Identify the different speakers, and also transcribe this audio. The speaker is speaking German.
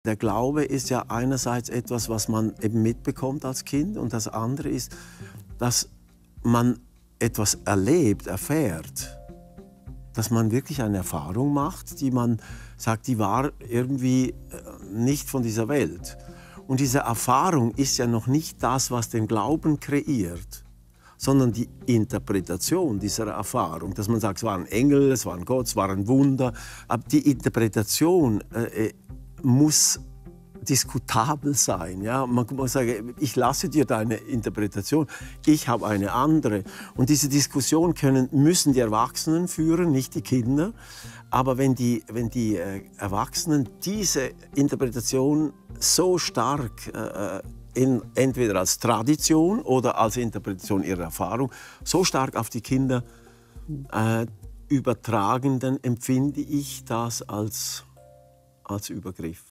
Speaker 1: Der Glaube ist ja einerseits etwas, was man eben mitbekommt als Kind, und das andere ist, dass man etwas erlebt, erfährt, dass man wirklich eine Erfahrung macht, die man sagt, die war irgendwie nicht von dieser Welt. Und diese Erfahrung ist ja noch nicht das, was den Glauben kreiert, sondern die Interpretation dieser Erfahrung. Dass man sagt, es war ein Engel, es war ein Gott, es war ein Wunder. Aber die Interpretation muss diskutabel sein. Ja? Man muss sagen, ich lasse dir deine Interpretation, ich habe eine andere. Und diese Diskussion müssen die Erwachsenen führen, nicht die Kinder. Aber wenn die Erwachsenen diese Interpretation so stark entweder als Tradition oder als Interpretation ihrer Erfahrung so stark auf die Kinder übertragen, dann empfinde ich das als Übergriff.